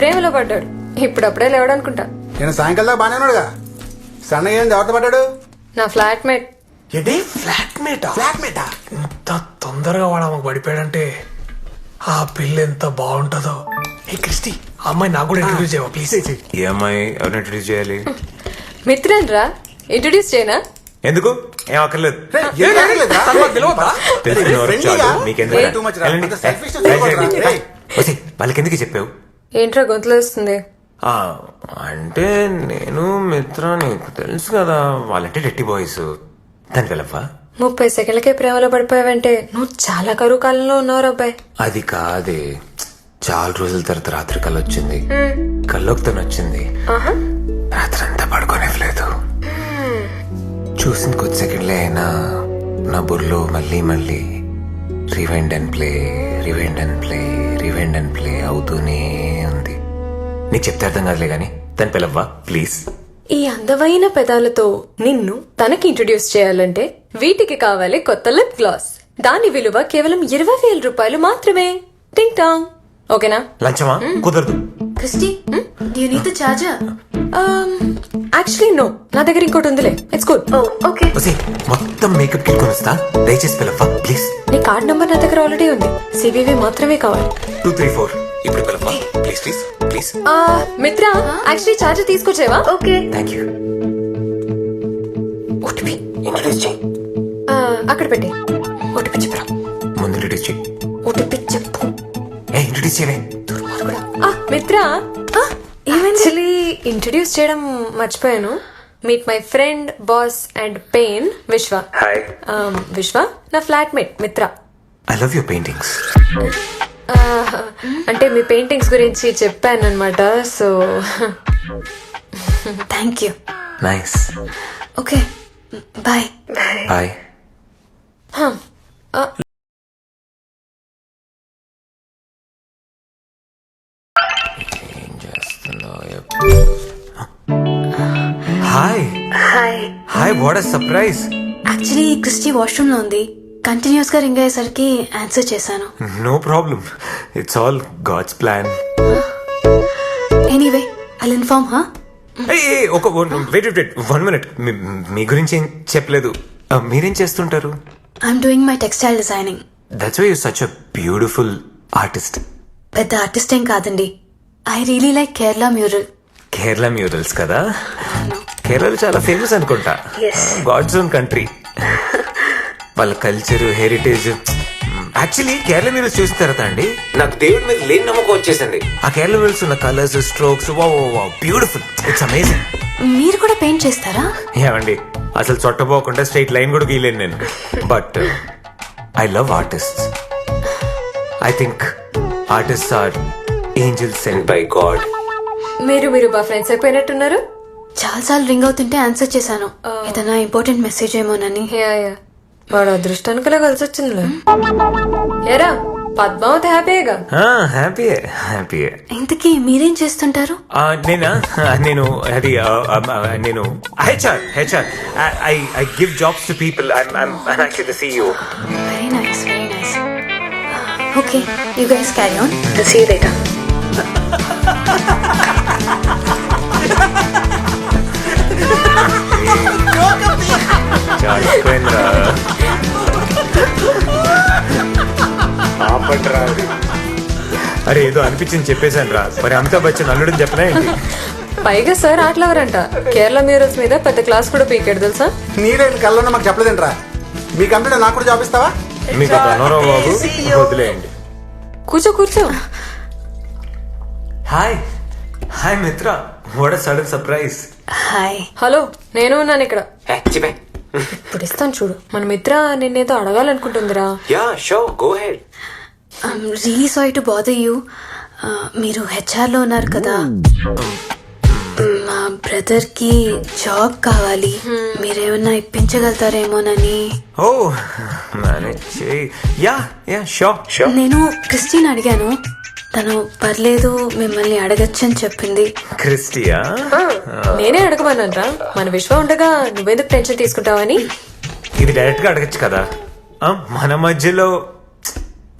ప్రేమలో పడ్డాడు. ఇప్పుడప్పుడే లేవడనుకుంటా. నేను సాయంకాలం దాకా బానే ఉన్నాడుగా. సన్నగా ఏం ఎవరితో పడ్డాడు? నా ఫ్లాట్మేట్. ఏంటి ఫ్లాట్మేటా? ఇంత తొందరగా వాడు ఆమెకు పడిపోయాడంటే ఆ పిల్ల ఎంత బాగుంటుందో. ఏ క్రిస్టి, ఆ అమ్మాయి నాకు కూడా ఇంట్రడ్యూస్ చేయవా ప్లీజ్? ఈ అమ్మాయి ఎవరిని ఇంట్రడ్యూస్ చేయాలి? మిత్రన్ రా, ఇంట్రొడ్యూస్ చేయనా? ఎందుకు? ఏం అక్కర్లేదు. ఏం అడగలేదురా? తెలిసిన వరకు చాలు. మీకెందుకు? Too much రా. వెళ్ళండి. అంత selfish గా రైట్, చూడకూడదురా. రైట్. వసి, వాళ్ళకెందుకు చెప్పావు? ఏంట్రా గొంతులో వస్తుంది? ఆ, అంటే నేను మిత్ర నీకు తెలుసు కదా, వాళ్ళంటే డెట్టి బాయ్స్. దానికి వెళ్ళవా? 30 సెకండ్లకే ప్రేమలో పడిపోయావంటే నువ్వు చాలా కరువు కాలంలో ఉన్నావు అబ్బాయి. అది కాదే, చాలా రోజుల తర్వాత రాత్రి కళ్ళు వచ్చింది. కల్లోకి తను వచ్చింది. రాత్రి అంతా పడుకోనివ్వలేదు. చూసిన కొద్ది సెకండ్లే అయినా నా బుర్రలో మళ్ళీ మళ్ళీ rewind and play, rewind and play, rewind and play అవుతూనే ఉంది. నీకు చెప్తే అర్థం కాదులే గాని దాని పిలవ్వా ప్లీజ్. ఈ అందమైన పెదాలతో నిన్ను తనకి ఇంట్రొడ్యూస్ చేయాలంటే వీటికి కావాలి కొత్త లిప్ గ్లాస్. దాని విలువ కేవలం 20,000 రూపాయలు మాత్రమే. టింగ్ టాంగ్. ఓకేనా? లంచమా? కుదరదు. Christy, do you need the charger? Actually no, నా దగ్గర ఇంకోటి ఉందిలే. It's good. Oh, okay. వసి, మొత్తం మేకప్ కిట్ కొనిస్తా, దయచేసి పిలవ్వా ప్లీజ్. నీ కార్డ్ నంబర్ నా దగ్గర ఆల్రెడీ ఉంది. సివివి మాత్రమే కావాలి. 234 ఇప్పుడు పిలవ్వా please please please. Mitra, actually charger తీసుకొచ్చేవా? Okay. Thank you. OTP introduce చేయి. అక్కడ పెట్టి ఓటీపీ చెప్పరా. ముందు ఇంట్రడ్యూస్ చేయి. ఓటీపీ చెప్పు. ఇంట్రడ్యూస్ చేయవే. మిత్ర, యాక్చువల్లీ ఇంట్రడ్యూస్ చేయడం మర్చిపోయాను. Meet my friend, boss and pain, Vishwa. Hi. Vishwa నా flatmate Mitra. I love your paintings. అంటే మీ పెయింటింగ్స్ గురించి చెప్పాను అనమాట. So Thank you. Nice. Okay. Bye. Bye. Hi Hi. Hi, what a surprise. Actually, Christy washroom లో ఉంది. కంటిన్యూస్ గా రింగ్ అయ్యేసరికి ఆన్సర్ చేశాను. No problem, it's all God's plan. Anyway, I'll inform her. ఒక వెయిట్ వెయిట్ 1 minute. మీ గురించి ఏం చెప్పలేదు. మీరేం చేస్తుంటారు? I'm doing my textile designing. That's why you such a beautiful artist. పెద్ద ఆర్టిస్ట్ ఏం కాదండి. I really like Kerala mural. Kerala murals కదా? కేరళ చాలా ఫేమస్ అనుకుంటా. God's own country. వాళ్ళ culture, heritage. Actually Kerala murals చూసిన తర్వాత అండి నాకు దేవుడి మీద లేని నమ్మకం వచ్చేసింది. ఆ కేరళ మ్యూరల్స్ ఉన్న colours, strokes, beautiful. It's amazing. మీరు కూడా పెయింట్ చేస్తారా? ఏమండి, అసలు చొట్టపోకుండా స్ట్రైట్ లైన్ కూడా గీయలేను నేను. But I love artist. I think artist are angels sent by God. మీరు బా ఫ్రెండ్స్ అయిపోయినట్టున్నారు. చాలా సార్లు రింగ్ అవుతుంటే ఆన్సర్ చేశాను. ఏదైనా ఇంపార్టెంట్ మెసేజ్ ఏమోనని. యా, వాడు అదృష్టానికిలా కలిసి వచ్చిందిలే. ఏరా పద్మావతి హ్యాపీగా? హ్యాపీయే హ్యాపీయే. ఇంతకీ మీరేం చేస్తుంటారు? నేను అది నేను HR. I give jobs to people. I'm actually the CEO. Very nice, very nice. Okay, you guys carry on. I'll see you later. అరే ఏదో అనిపించింది చెప్పేశాను రా. మరి అమితాబ్ బచ్చన్ అల్లుడని చెప్పనా ఏంటి? పైగా సార్ ఆటలవరంట. కేరళ మ్యూరల్స్ మీద పెద్ద క్లాస్ కూడా పీకాడు తెలుసా? నీడే కళ్ళలో మాకు చెప్పలేదంట్రా. మీ కంప్యూటర్ నాకు కూడా జాబ్ ఇస్తావా? మీకు అనవరావు బాబు, వదిలేయండి. కూర్చో. హాయ్ మిత్ర, what a sudden surprise. Hi. Hello, నేను ఉన్నాను ఇక్కడ. చెప్పే. ఇప్పుడు ఇస్తాను చూడు. మన మిత్ర నిన్నేదో అడగాలనుకుంటుందిరా. Yeah sure, go head. I'm really sorry to bother you. మీరు హెచ్ఆర్ లో ఉన్నారు కదా. మా బ్రదర్ కి జాబ్ కావాలి. మీరేమన్నా ఇప్పించగలుగుతారేమోనని. Oh manage yeah sure. నేను క్రిస్టిన్ అడిగాను. తను పర్లేదు మిమ్మల్ని అడగచ్చని చెప్పింది. క్రిస్టియా? నేనే అడగమన్నానరా. మన విశ్వ ఉండగా నువ్వెందుకు టెన్షన్ తీసుకుంటావని. ఇది డైరెక్ట్ గా అడగచ్చు కదా. మన మధ్యలో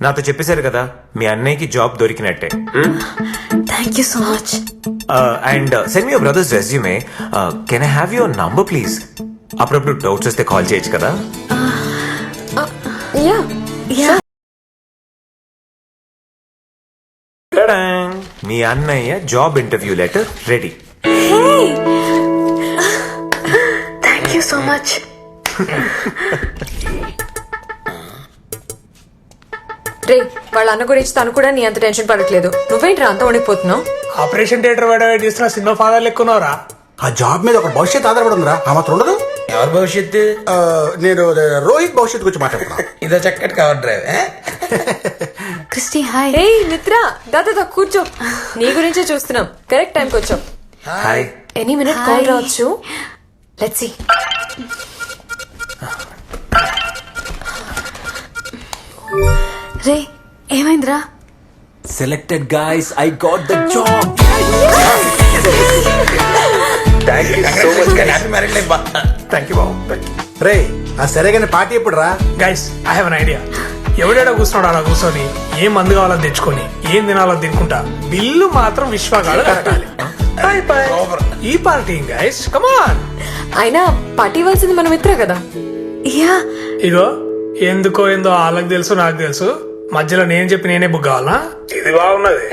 నాతో చెప్పేశారు కదా మీ అన్నయ్యకి జాబ్ దొరికినట్టే. Thank you so much. And send me your brother's resume. Can I have your number please? అప్పుడప్పుడు డౌట్స్ వస్తే కాల్ చేయొచ్చు కదా. Yeah yeah Ta-dang! మీ అన్నయ్య job interview letter ready. Thank you so much. రే వాళ్ళ అన్న గురించి తను కూడా నీ అంత టెన్షన్ పడట్లేదు. నువ్వేంట్రా అంత వణికిపోతున్నావు? ఆపరేషన్ థియేటర్ వెయిట్ చేస్తున్న సినిమా ఫాదర్ లెక్కున్నారా? ఆ జాబ్ మీద ఒక భవిష్యత్తు ఆధారపడి ఉందిరా. ఆ మాత్రం ఉండదు. ఎవరి భవిష్యత్తు? నేను రోహిత్ భవిష్యత్తు గురించి మాట్లాడుతున్నా. ఇదో చక్కటి కవర్ డ్రైవ్. Christy hi. ఏ మిత్ర దాదా కూర్చో. నీ గురించే చూస్తున్నాం. కరెక్ట్ టైంకి వచ్చావు. Hi. Any minute Hi. Call రావచ్చు. Let's see. రే ఏమైందిరా? Selected guys, I got the job. Happy marriage life. Thank you బాబు. రే ఆ సరే కానీ పార్టీ ఎప్పుడు రా? Guys I have an idea. ఎవడేడా కూర్చున్నాడు అలా కూర్చొని ఏం మందు కావాలని తెచ్చుకొని ఏం తినాలో తినుకుంటా బిల్లు మాత్రం విశ్వగాడు కట్టాలి. ఈ పార్టీ గైస్ కమాన్. అయినా పార్టీ ఇవ్వాల్సింది మన మిత్ర కదా. యా ఇగో ఎందుకో ఏందో వాళ్ళకి తెలుసు నాకు తెలుసు. మధ్యలో నేను చెప్పి నేనే బుక్ కావాలా? ఇది బాగున్నది.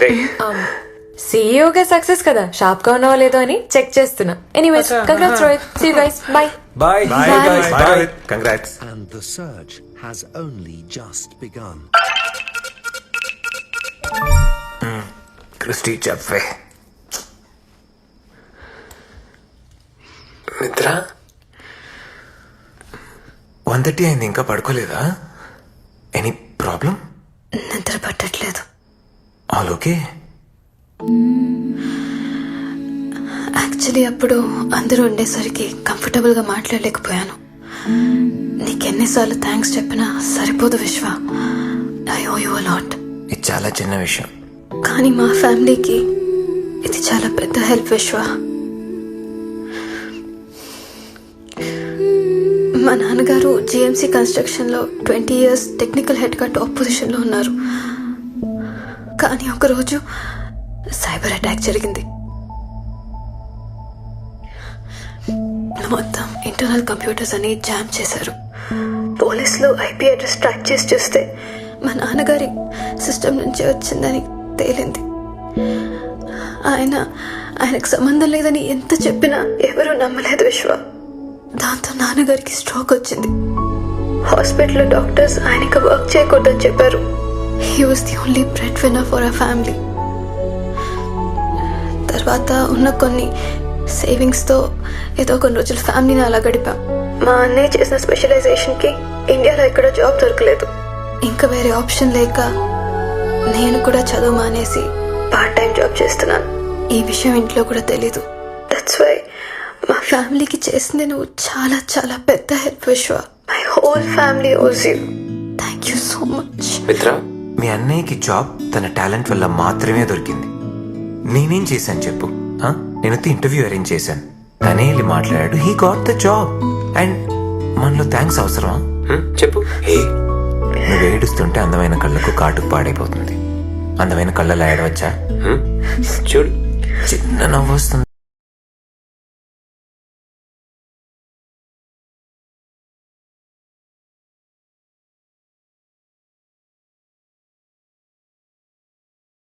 సీఈఓగా సక్సెస్ కదా, షాప్ గా ఉన్నావో లేదో అని చెక్ చేస్తున్నా. Anyways congrats Rohit. See you guys. Bye. Bye. Bye guys. Bye. Congrats. And the search has only just begun. Christy చెప్పే. మిత్ర 1:30 అయింది, ఇంకా పడుకోలేదా? Any problem? నిద్ర పట్టట్లేదు. All okay? యాక్చువల్లీ అప్పుడు అందరూ ఉండేసరికి కంఫర్టబుల్ గా మాట్లాడలేకపోయాను. నీకెన్నిసార్లు థ్యాంక్స్ చెప్పినా సరిపోదు Vishwa. I owe you a lot. ఇది చాలా చిన్న విషయం. కానీ మా ఫ్యామిలీకి ఇది చాలా పెద్ద హెల్ప్ విశ్వ. మా నాన్నగారు జిఎంసీ కన్స్ట్రక్షన్ లో 20 years టెక్నికల్ హెడ్ గా టాప్ పొజిషన్ లో ఉన్నారు. కానీ ఒకరోజు సైబర్ అటాక్ జరిగింది. మొత్తం ఇంటర్నల్ కంప్యూటర్స్ అని జామ్ చేశారు. పోలీసులు ఐపీ అడ్రస్ ట్రాక్ చేసి చూస్తే మా నాన్నగారి సిస్టమ్ నుంచి వచ్చిందని తేలింది. ఆయనకు సంబంధం లేదని ఎంత చెప్పినా ఎవరూ నమ్మలేదు విశ్వ. దాంతో నాన్నగారికి స్ట్రోక్ వచ్చింది. హాస్పిటల్లో డాక్టర్స్ ఆయనకి వర్క్ చేయకూడదని చెప్పారు. He was the only bread winner for our family. తర్వాత ఉన్న కొన్ని సేవింగ్స్ తో ఏదో కొన్ని రోజులు ఫ్యామిలీని అలా గడిపాం. మా అన్నయ్య చేసిన స్పెషలైజేషన్ కి ఇండియాలో ఎక్కడ జాబ్ దొరకలేదు. ఇంకా వేరే ఆప్షన్ లేక నేను కూడా చదువు మానేసి పార్ట్ టైం జాబ్ చేస్తున్నాను. ఈ విషయం ఇంట్లో కూడా తెలీదు. దట్స్ వై మా ఫ్యామిలీకి చేసింది నువ్వు చాలా చాలా పెద్ద హెల్ప్ విశ్వ. మై హోల్ ఫ్యామిలీ ఓస్ you. Thank you so much. మిత్ర, మీ అన్నయ్యకి జాబ్ తన టాలెంట్ వల్ల మాత్రమే దొరికింది. నేనేం చేశాను చెప్పు? నేను ఇంటర్వ్యూ అరేంజ్ చేశాను, తనే వెళ్ళి మాట్లాడాడు. He got the job. And మనలో థ్యాంక్స్ అవసరమా? చెప్పు. నువ్వు ఏడుస్తుంటే అందమైన కళ్ళకు కాటుకు పాడైపోతుంది. అందమైన కళ్ళలో ఏడవచ్చా? చూడు, చిన్న నవ్వు వస్తుంది.